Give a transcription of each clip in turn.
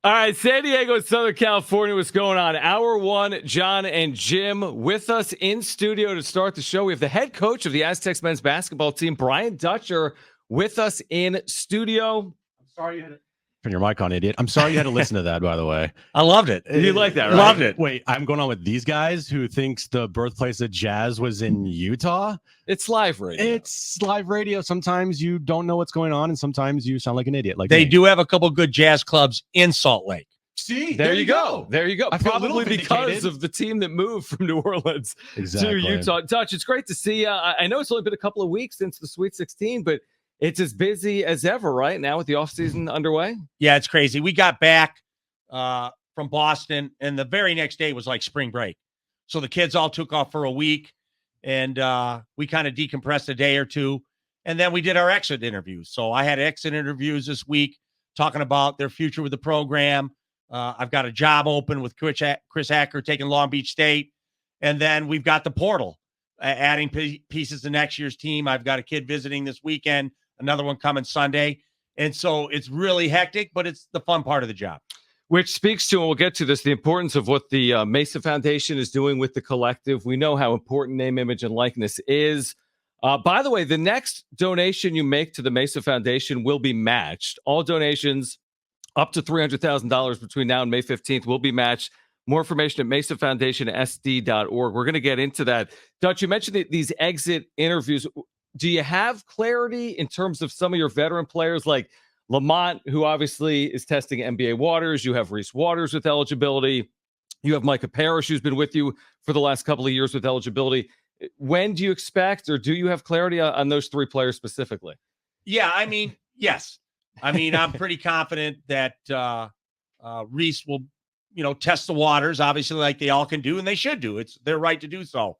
All right, San Diego, Southern California, what's going on? Hour one, Jon and Jim with us in studio to start the show. We have the head coach of the Aztecs men's basketball team, Brian Dutcher, with us in studio. I'm sorry you had to turn your mic on, idiot. I'm sorry you had to listen to that, by the way. I loved it. You like that, right? Loved it. Wait, I'm going on with these guys who thinks the birthplace of jazz was in Utah? It's live radio. It's live radio. Sometimes you don't know what's going on, and sometimes you sound like an idiot. Like They me. do have a couple good jazz clubs in Salt Lake. See, There you go. There you go. I feel a little Probably because vindicated. of the team that moved from New Orleans Exactly. to Utah. Dutch, it's great to see you. I know it's only been a couple of weeks since the Sweet 16, but it's as busy as ever right now with the offseason underway. Yeah, it's crazy. We got back from Boston, and the very next day was like spring break. So the kids all took off for a week, and we kind of decompressed a day or two, and then we did our exit interviews. So I had exit interviews this week talking about their future with the program. I've got a job open with Chris Hacker taking Long Beach State, and then we've got the portal, adding pieces to next year's team. I've got a kid visiting this weekend, another one coming Sunday. And so it's really hectic, but it's the fun part of the job. Which speaks to, and we'll get to this, the importance of what the Mesa Foundation is doing with the collective. We know how important name, image, and likeness is. By the way, the next donation you make to the Mesa Foundation will be matched. All donations up to $300,000 between now and May 15th will be matched. More information at mesafountationsd.org. We're going to get into that. Dutch, you mentioned these exit interviews. Do you have clarity in terms of some of your veteran players like Lamont, who obviously is testing NBA waters? You have Reese Waters with eligibility. You have Micah Parrish, who's been with you for the last couple of years with eligibility. When do you expect, or do you have clarity on those three players specifically? Yeah, I mean, yes. I mean, I'm pretty confident that Reese will, test the waters, obviously, like they all can do, and they should do. It's their right to do so.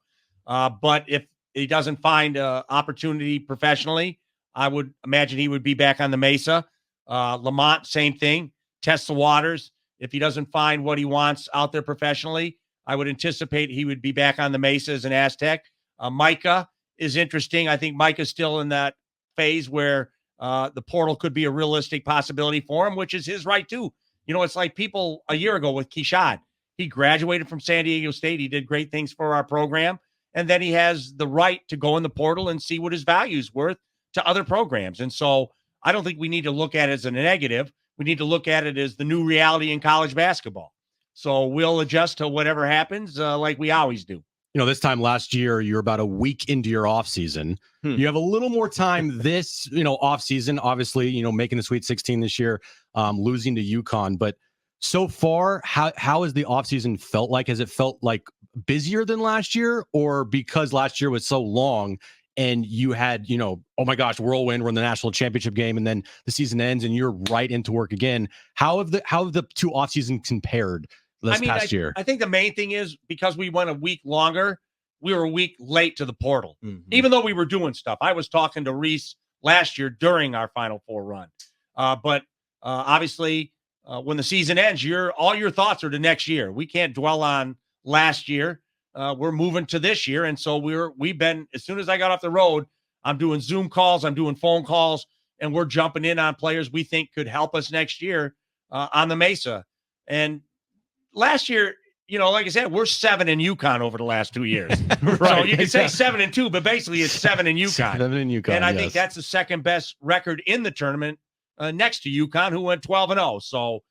But if he doesn't find an opportunity professionally, I would imagine he would be back on the Mesa. Lamont, same thing. Test the waters. If he doesn't find what he wants out there professionally, I would anticipate he would be back on the Mesa as an Aztec. Micah is interesting. I think Micah's still in that phase where the portal could be a realistic possibility for him, which is his right too. It's like people a year ago with Keshad. He graduated from San Diego State. He did great things for our program. And then he has the right to go in the portal and see what his value is worth to other programs. And so I don't think we need to look at it as a negative. We need to look at it as the new reality in college basketball. So we'll adjust to whatever happens like we always do. This time last year, you're about a week into your offseason. You have a little more time this, offseason, obviously, making the Sweet 16 this year, losing to Uconn. But so far, how has the offseason felt like? Has it felt like busier than last year, or because last year was so long and you had, oh my gosh, whirlwind, we're in the national championship game, and then the season ends and you're right into work again? How have the two off seasons compared past year? I think the main thing is because we went a week longer, we were a week late to the portal, even though we were doing stuff. I was talking to Reese last year during our Final Four run. But obviously, when the season ends, all your thoughts are to next year. We can't dwell on last year. We're moving to this year. And so we've been, as soon as I got off the road, I'm doing Zoom calls, I'm doing phone calls, and we're jumping in on players we think could help us next year on the Mesa. And last year, like I said, we're 7 in Uconn over the last 2 years. Right, so you can say 7-2, but basically it's 7 in Uconn. 7 in Uconn, and I think that's the second best record in the tournament next to Uconn, who went 12-0. So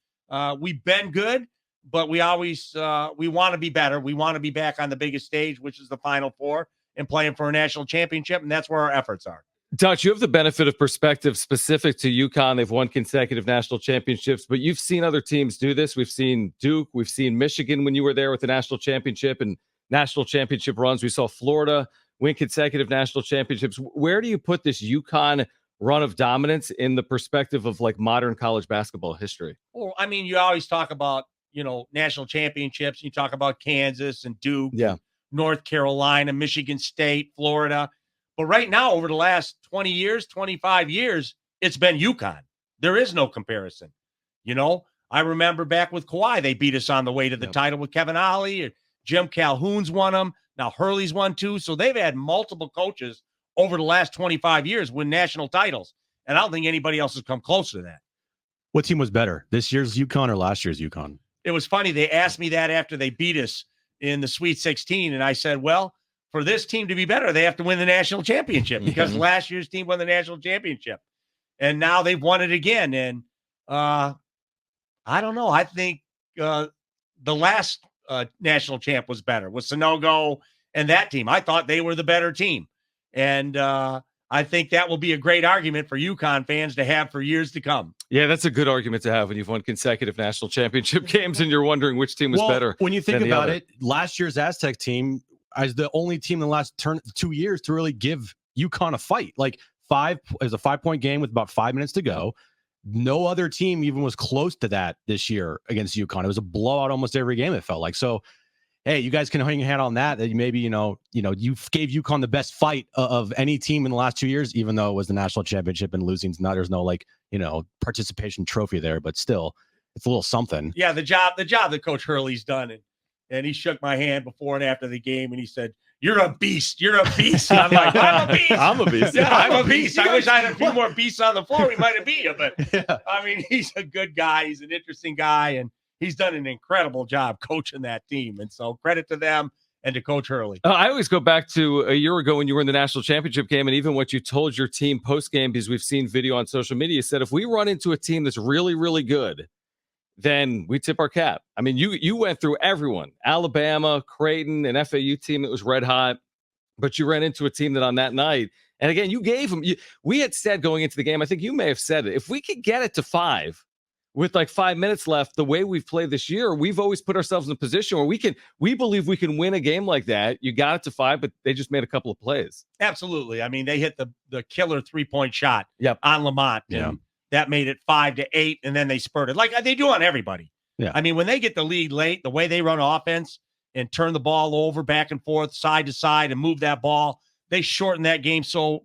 we've been good, but we always we want to be better. We want to be back on the biggest stage, which is the Final Four, and playing for a national championship, and that's where our efforts are. Dutch, you have the benefit of perspective specific to UConn. They've won consecutive national championships, but you've seen other teams do this. We've seen Duke. We've seen Michigan when you were there with the national championship and national championship runs. We saw Florida win consecutive national championships. Where do you put this UConn run of dominance in the perspective of like modern college basketball history? Well, I mean, you always talk about, national championships. You talk about Kansas and Duke, North Carolina, Michigan State, Florida. But right now, over the last 20 years, 25 years, it's been UConn. There is no comparison. I remember back with Kawhi, they beat us on the way to the title with Kevin Ollie. Jim Calhoun's won them. Now Hurley's won 2. So they've had multiple coaches over the last 25 years win national titles. And I don't think anybody else has come close to that. What team was better, this year's Uconn or last year's Uconn? It was funny. They asked me that after they beat us in the Sweet 16, and I said, well, for this team to be better, they have to win the national championship because last year's team won the national championship, and now they've won it again. And I don't know. I think the last national champ was better with Sonogo and that team. I thought they were the better team, and I think that will be a great argument for Uconn fans to have for years to come. Yeah, that's a good argument to have when you've won consecutive national championship games and you're wondering which team was better. When you think about it, last year's Aztec team is the only team in the last 2 years to really give Uconn a fight. Like it was a 5-point game with about 5 minutes to go. No other team even was close to that this year against Uconn. It was a blowout almost every game, it felt like. So, hey, you guys can hang your hat on that. That maybe, you gave Uconn the best fight of any team in the last 2 years, even though it was the national championship and losing's not, there's no participation trophy there, but still it's a little something. Yeah. The job that Coach Hurley's done. And he shook my hand before and after the game and he said, "You're a beast. You're a beast." And I'm like, "I'm a beast. I'm a beast. Yeah, I'm a beast. I wish I had a few more beasts on the floor. We might have beat you." But yeah. I mean, he's a good guy. He's an interesting guy. And he's done an incredible job coaching that team. And so credit to them and to Coach Hurley. I always go back to a year ago when you were in the national championship game and even what you told your team post-game, because we've seen video on social media, you said, if we run into a team that's really, really good, then we tip our cap. I mean, you went through everyone, Alabama, Creighton, an FAU team that was red hot, but you ran into a team that on that night, and again, you gave them, we had said going into the game, I think you may have said it, if we could get it to 5 with like 5 minutes left, the way we've played this year, we've always put ourselves in a position where we believe we can win a game like that. You got it to 5, but they just made a couple of plays. Absolutely. I mean, they hit the killer 3-point shot on Lamont. Yeah. That made it 5-8, and then they spurted like they do on everybody. Yeah. I mean, when they get the lead late, the way they run offense and turn the ball over back and forth, side to side, and move that ball, they shorten that game so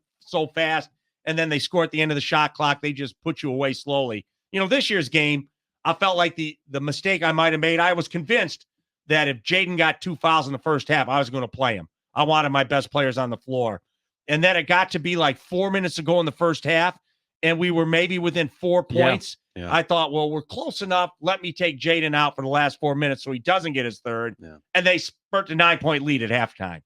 fast, and then they score at the end of the shot clock. They just put you away slowly. This year's game, I felt like the mistake I might have made, I was convinced that if Jaden got 2 fouls in the first half, I was going to play him. I wanted my best players on the floor. And then it got to be like 4 minutes to go in the first half, and we were maybe within 4 points. Yeah. I thought, well, we're close enough. Let me take Jaden out for the last 4 minutes so he doesn't get his third. Yeah. And they spurt the 9-point lead at halftime.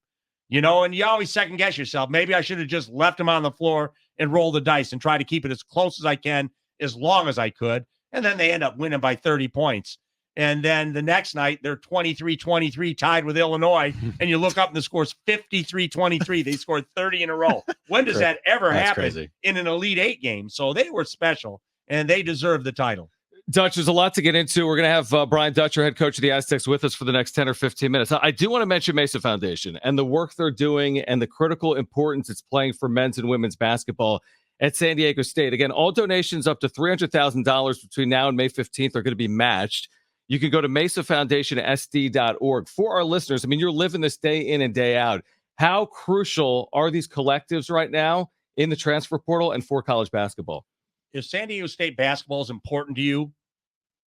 And you always second guess yourself. Maybe I should have just left him on the floor and roll the dice and try to keep it as close as I can, as long as I could. And then they end up winning by 30 points. And then the next night, they're 23-23 tied with Illinois. And you look up and the score's 53-23. They scored 30 in a row. When does that ever happen in an Elite Eight game? So they were special, and they deserve the title. Dutch, there's a lot to get into. We're going to have Brian Dutcher, head coach of the Aztecs, with us for the next 10 or 15 minutes. I do want to mention Mesa Foundation and the work they're doing and the critical importance it's playing for men's and women's basketball at San Diego State. Again, all donations up to $300,000 between now and May 15th are going to be matched. You can go to mesafountationsd.org. For our listeners, I mean, you're living this day in and day out. How crucial are these collectives right now in the transfer portal and for college basketball? If San Diego State basketball is important to you,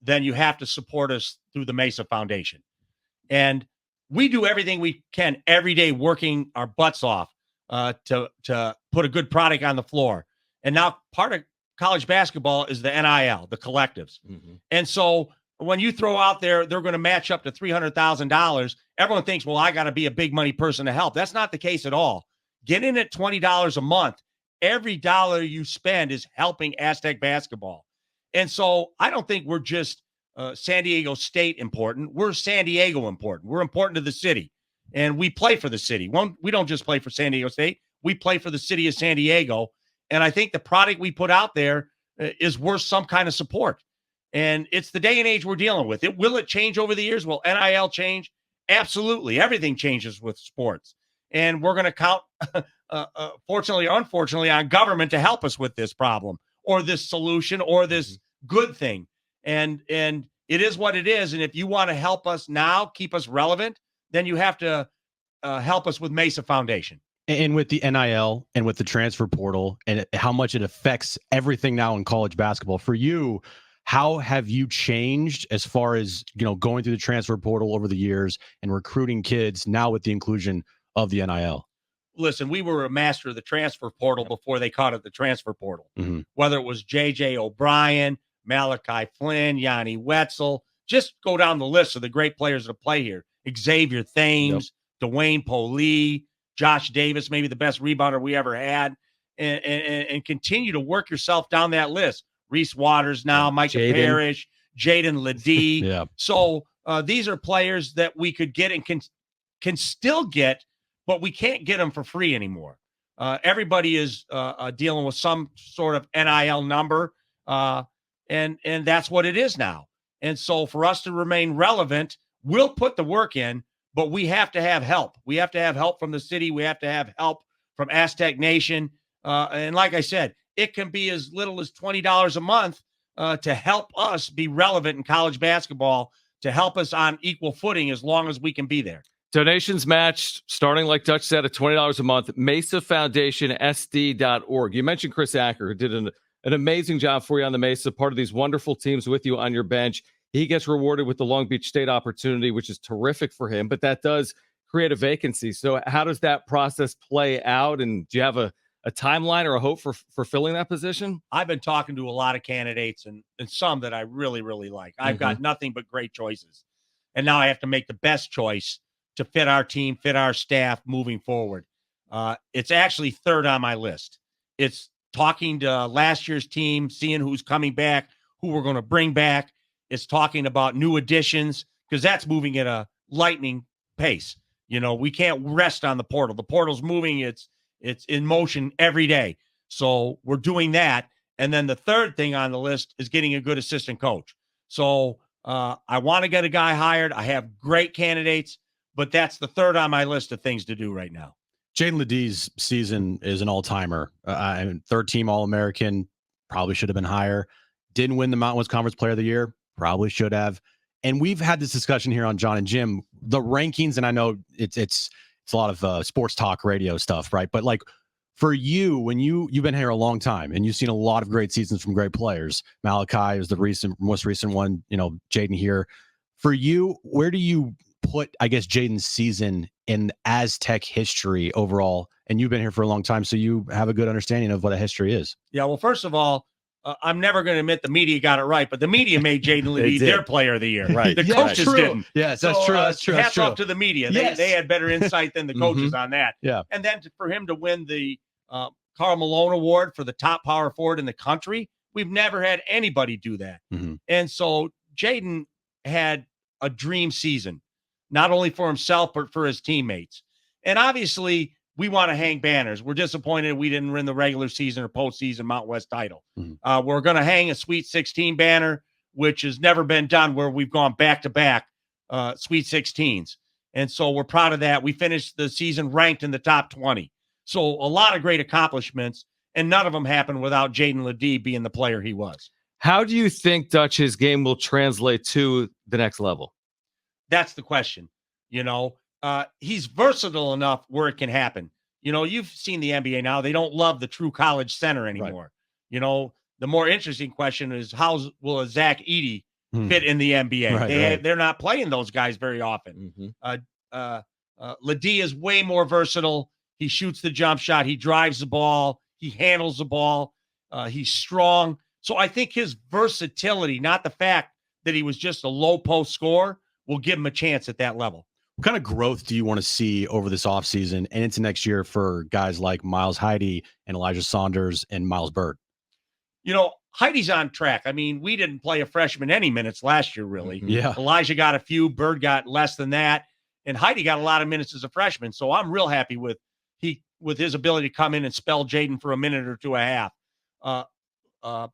then you have to support us through the Mesa Foundation. And we do everything we can every day, working our butts off to put a good product on the floor. And now part of college basketball is the NIL, the collectives. Mm-hmm. And so when you throw out there, they're going to match up to $300,000. Everyone thinks, well, I got to be a big money person to help. That's not the case at all. Get in at $20 a month. Every dollar you spend is helping Aztec basketball. And so I don't think we're just San Diego State important. We're San Diego important. We're important to the city. And we play for the city. We don't just play for San Diego State. We play for the city of San Diego. And I think the product we put out there is worth some kind of support. And it's the day and age we're dealing with. Will it change over the years? Will NIL change? Absolutely. Everything changes with sports. And we're going to count, fortunately or unfortunately, on government to help us with this problem or this solution or this good thing. And it is what it is. And if you want to help us now, keep us relevant, then you have to help us with Mesa Foundation. And with the NIL and with the transfer portal and how much it affects everything now in college basketball, for you, how have you changed as far as, going through the transfer portal over the years and recruiting kids now with the inclusion of the NIL? Listen, we were a master of the transfer portal before they called it the transfer portal. Mm-hmm. Whether it was J.J. O'Brien, Malachi Flynn, Yanni Wetzel. Just go down the list of the great players that play here. Xavier Thames, Dwayne Polee, Josh Davis, maybe the best rebounder we ever had, and continue to work yourself down that list. Reese Waters now, Micah Parrish, Jaedon LeDee. Yeah. So these are players that we could get and can still get, but we can't get them for free anymore. Everybody is dealing with some sort of NIL number, and that's what it is now. And so for us to remain relevant, we'll put the work in, but we have to have help. We have to have help from the city. We have to have help from Aztec Nation. And like I said, it can be as little as $20 a month to help us be relevant in college basketball, to help us on equal footing as long as we can be there. Donations matched, starting, like Dutch said, at $20 a month. Mesa Foundation SD.org. You mentioned Chris Acker, who did an amazing job for you on the Mesa, part of these wonderful teams with you on your bench. He gets rewarded with the Long Beach State opportunity, which is terrific for him, but that does create a vacancy. So how does that process play out? And do you have a timeline or a hope for filling that position? I've been talking to a lot of candidates and some that I really, really like. I've got nothing but great choices. And now I have to make the best choice to fit our team, fit our staff moving forward. It's actually third on my list. It's talking to last year's team, seeing who's coming back, who we're going to bring back. It's talking about new additions, because that's moving at a lightning pace. You know, we can't rest on the portal. The portal's moving. It's in motion every day. So we're doing that. And then the third thing on the list is getting a good assistant coach. So I want to get a guy hired. I have great candidates, but that's the third on my list of things to do right now. Jaedon LeDee's season is an all-timer. Third team All-American, probably should have been higher. Didn't win the Mountain West Conference Player of the Year, probably should have. And we've had this discussion here on Jon Jim, the rankings, and I know it's a lot of sports talk radio stuff, right? But like for you, when you've been here a long time and you've seen a lot of great seasons from great players, Malachi is the most recent one, Jaden here. For you, where do you put, I guess, Jaden's season in Aztec history overall? And you've been here for a long time, so you have a good understanding of what a history is. Yeah, well, first of all, I'm never going to admit the media got it right, but the media made Jaedon LeDee their player of the year. Right. The coaches didn't. Yes, that's true. That's true. Hats off to the media. Yes. They had better insight than the coaches on that. Yeah. And then for him to win the Karl Malone Award for the top power forward in the country, we've never had anybody do that. And so Jaden had a dream season, not only for himself, but for his teammates. And obviously, we want to hang banners. We're disappointed we didn't win the regular season or postseason Mountain West title. We're going to hang a Sweet 16 banner, which has never been done, where we've gone back-to-back Sweet 16s. And so we're proud of that. We finished the season ranked in the top 20. So a lot of great accomplishments, and none of them happened without Jaedon LeDee being the player he was. How do you think, Dutch, his game will translate to the next level? That's the question. He's versatile enough where it can happen. You've seen the NBA now. They don't love the true college center anymore. Right. The more interesting question is, how will a Zach Edey fit in the NBA? They're not playing those guys very often. LeDee is way more versatile. He shoots the jump shot. He drives the ball. He handles the ball. He's strong. So I think his versatility, not the fact that he was just a low post scorer, will give him a chance at that level. What kind of growth do you want to see over this offseason and into next year for guys like Miles Heide and Elijah Saunders and Miles Bird? Heidi's on track. I mean, we didn't play a freshman any minutes last year, really. Yeah. Elijah got a few, Bird got less than that, and Heide got a lot of minutes as a freshman. So I'm real happy with his ability to come in and spell Jaden for a minute or two and a half.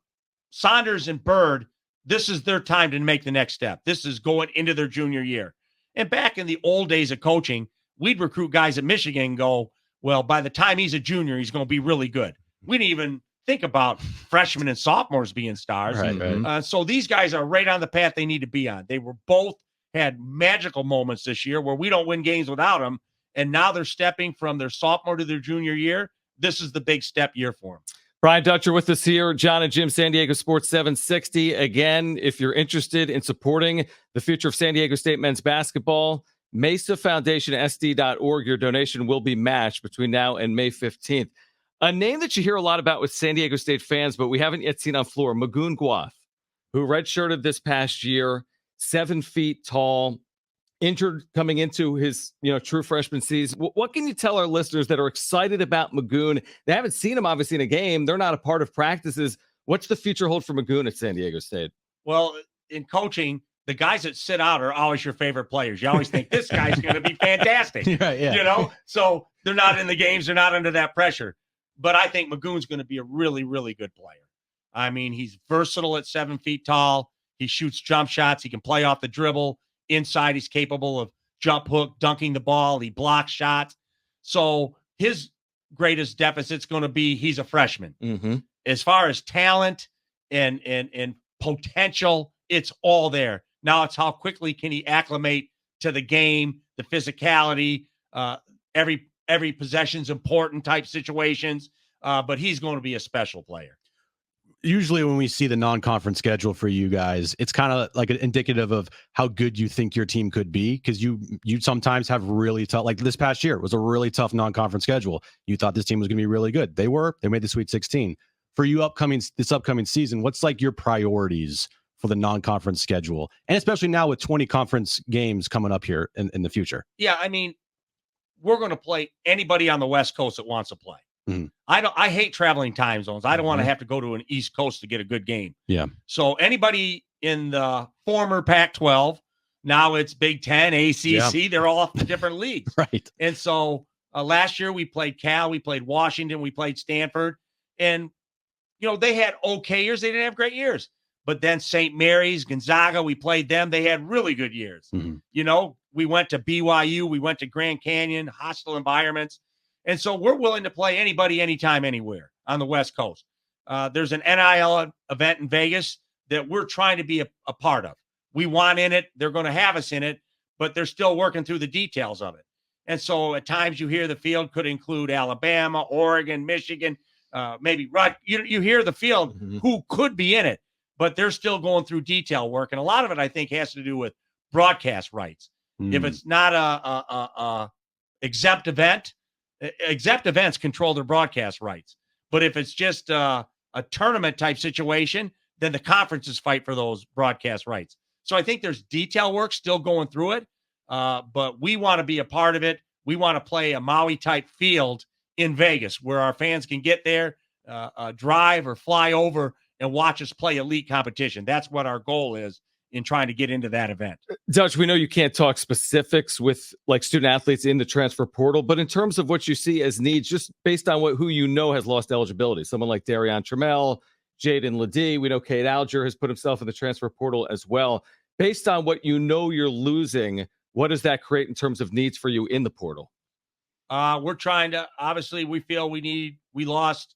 Saunders and Bird, this is their time to make the next step. This is going into their junior year. And back in the old days of coaching, we'd recruit guys at Michigan and go, well, by the time he's a junior, he's going to be really good. We didn't even think about freshmen and sophomores being stars. Right. So these guys are right on the path they need to be on. They were both had magical moments this year where we don't win games without them. And now they're stepping from their sophomore to their junior year. This is the big step year for them. Brian Dutcher with us here, Jon Jim, San Diego Sports 760. Again, if you're interested in supporting the future of San Diego State men's basketball, Mesa Foundation SD.org, your donation will be matched between now and May 15th. A name that you hear a lot about with San Diego State fans, but we haven't yet seen on floor, Magoon. who redshirted this past year, 7 feet tall, injured coming into his true freshman season. What can you tell our listeners that are excited about Magoon? They haven't seen him obviously in a game. They're not a part of practices. What's the future hold for Magoon at San Diego State? Well, in coaching, the guys that sit out are always your favorite players. You always think this guy's going to be fantastic. Yeah. So they're not in the games. They're not under that pressure. But I think Magoon's going to be a really, really good player. I mean, he's versatile at 7 feet tall. He shoots jump shots. He can play off the dribble. Inside, he's capable of jump hook, dunking the ball. He blocks shots. So his greatest deficit's going to be he's a freshman. Mm-hmm. As far as talent and potential, it's all there. Now it's how quickly can he acclimate to the game, the physicality, every possession's important type situations. But he's going to be a special player. Usually when we see the non-conference schedule for you guys, it's kind of like indicative of how good you think your team could be, because you sometimes have really tough, like this past year was a really tough non-conference schedule. You thought this team was going to be really good. They made the Sweet 16. For you this upcoming season, what's like your priorities for the non-conference schedule? And especially now with 20 conference games coming up here in the future. Yeah, I mean, we're going to play anybody on the West Coast that wants to play. Mm-hmm. I hate traveling time zones. I don't want to have to go to an East Coast to get a good game. Yeah. So anybody in the former Pac-12, now it's Big Ten, ACC, they're all off the different leagues. Right. And so last year we played Cal, we played Washington, we played Stanford. And, they had okay years. They didn't have great years. But then St. Mary's, Gonzaga, we played them. They had really good years. Mm-hmm. We went to BYU, we went to Grand Canyon, hostile environments. And so we're willing to play anybody, anytime, anywhere on the West Coast. There's an NIL event in Vegas that we're trying to be a part of. We want in it. They're going to have us in it, but they're still working through the details of it. And so at times you hear the field could include Alabama, Oregon, Michigan, maybe Rutgers. You hear the field who could be in it, but they're still going through detail work. And a lot of it, I think, has to do with broadcast rights. If it's not a exempt event, exempt events control their broadcast rights. But if it's just a tournament type situation, then the conferences fight for those broadcast rights. So I think there's detail work still going through it. But we want to be a part of it. We want to play a Maui type field in Vegas where our fans can get there, drive or fly over and watch us play elite competition. That's what our goal is in trying to get into that event. Dutch, we know you can't talk specifics with like student athletes in the transfer portal, but in terms of what you see as needs, just based on who has lost eligibility, someone like Darian Trammell, Jaedon LeDee, we know Cade Alger has put himself in the transfer portal as well. Based on what you're losing, what does that create in terms of needs for you in the portal? We're trying to, obviously we feel we lost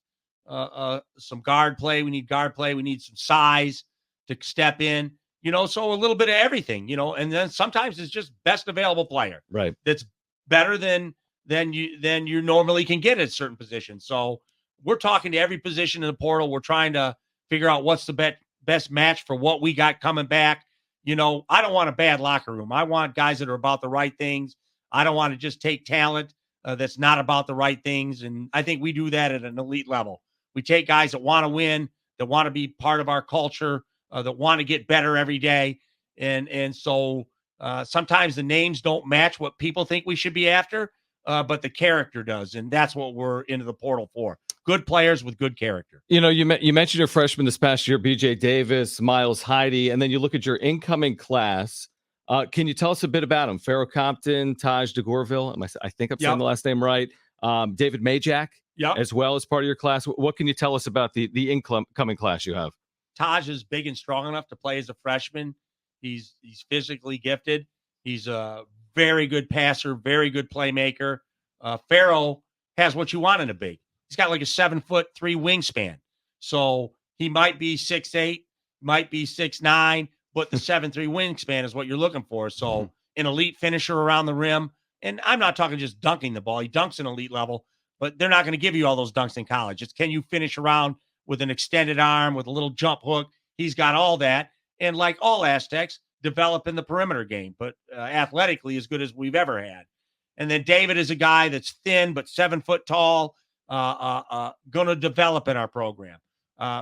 some guard play. We need guard play. We need some size to step in. So a little bit of everything, and then sometimes it's just best available player. Right. That's better than you normally can get at certain positions. So we're talking to every position in the portal. We're trying to figure out what's the best match for what we got coming back. I don't want a bad locker room. I want guys that are about the right things. I don't want to just take talent that's not about the right things. And I think we do that at an elite level. We take guys that want to win, that want to be part of our culture, that want to get better every day. And so sometimes the names don't match what people think we should be after, but the character does. And that's what we're into the portal for. Good players with good character. You mentioned your freshman this past year, BJ Davis, Miles Heide, and then you look at your incoming class. Can you tell us a bit about them? Pharaoh Compton, Taj DeGorville. I think I'm saying the last name right. David Majak as well as part of your class. What can you tell us about the incoming class you have? Taj is big and strong enough to play as a freshman. He's physically gifted. He's a very good passer, very good playmaker. Pharaoh has what you want in a big. He's got like a 7'3" wingspan. So he might be 6'8", might be 6'9", but the 7'3" wingspan is what you're looking for. So an elite finisher around the rim. And I'm not talking just dunking the ball. He dunks an elite level, but they're not going to give you all those dunks in college. It's can you finish around with an extended arm, with a little jump hook. He's got all that. And like all Aztecs, develop in the perimeter game, but athletically as good as we've ever had. And then David is a guy that's thin, but 7 foot tall, going to develop in our program.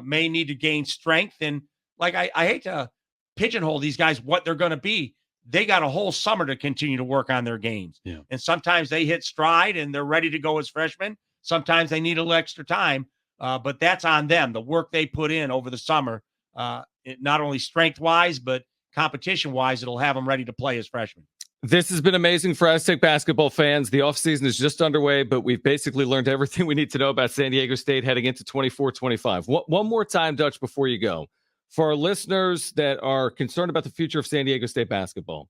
May need to gain strength. And like I hate to pigeonhole these guys what they're going to be. They got a whole summer to continue to work on their games. Yeah. And sometimes they hit stride and they're ready to go as freshmen. Sometimes they need a little extra time, but that's on them. The work they put in over the summer, not only strength-wise, but competition-wise, it'll have them ready to play as freshmen. This has been amazing for Aztec basketball fans. The offseason is just underway, but we've basically learned everything we need to know about San Diego State heading into 24-25. One more time, Dutch, before you go. For our listeners that are concerned about the future of San Diego State basketball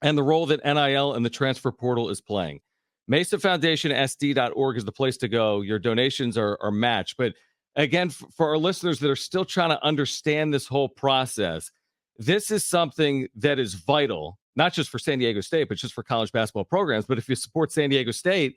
and the role that NIL and the transfer portal is playing, Mesa Foundation SD.org is the place to go. Your donations are matched. But again, for our listeners that are still trying to understand this whole process, this is something that is vital, not just for San Diego State, but just for college basketball programs. But if you support San Diego State,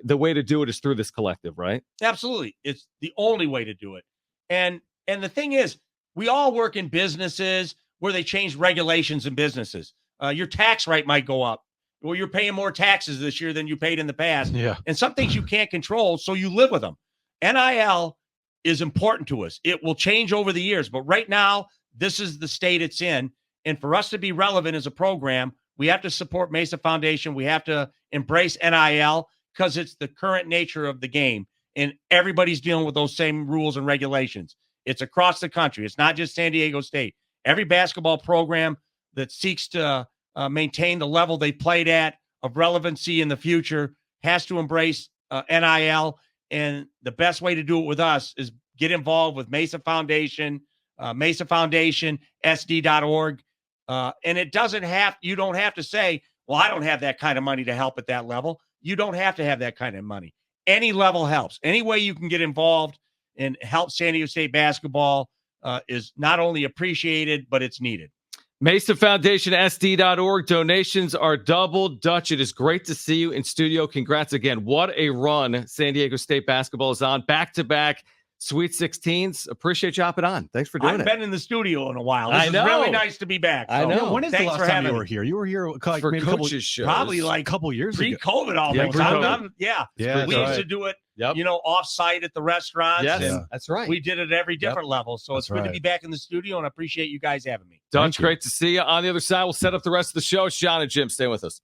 the way to do it is through this collective, right? Absolutely. It's the only way to do it. And the thing is, we all work in businesses where they change regulations in businesses. Your tax rate might go up. Well, you're paying more taxes this year than you paid in the past. Yeah. And some things you can't control, so you live with them. NIL is important to us. It will change over the years, but right now, this is the state it's in. And for us to be relevant as a program, we have to support Mesa Foundation. We have to embrace NIL because it's the current nature of the game. And everybody's dealing with those same rules and regulations. It's across the country. It's not just San Diego State. Every basketball program that seeks to maintain the level they played at of relevancy in the future has to embrace NIL. And the best way to do it with us is get involved with Mesa Foundation, Mesa Foundation, SD.org. And you don't have to say, well, I don't have that kind of money to help at that level. You don't have to have that kind of money. Any level helps. Any way you can get involved and help San Diego State basketball is not only appreciated, but it's needed. Mesa Foundation SD.org. Donations are doubled. Dutch, it is great to see you in studio. Congrats again. What a run San Diego State basketball is on. Back-to-back Sweet 16s. Appreciate you hopping on. Thanks for doing it. I've been in the studio in a while. This I know. is really nice to be back. I know. Yeah, when is the Thanks last for time having you were me. here? You were here like For maybe coaches shows. Probably like a couple years ago. pre-COVID almost. pre-COVID. Yeah, We that's used to right. do it, Yep. off-site at the restaurants. Yes, And that's right. we did it at every different level. So That's it's good to right. be back in the studio, and I appreciate you guys having me. Dutch, Thank you. great to see you. On the other side, we'll set up the rest of the show. It's Jon and Jim. Stay with us.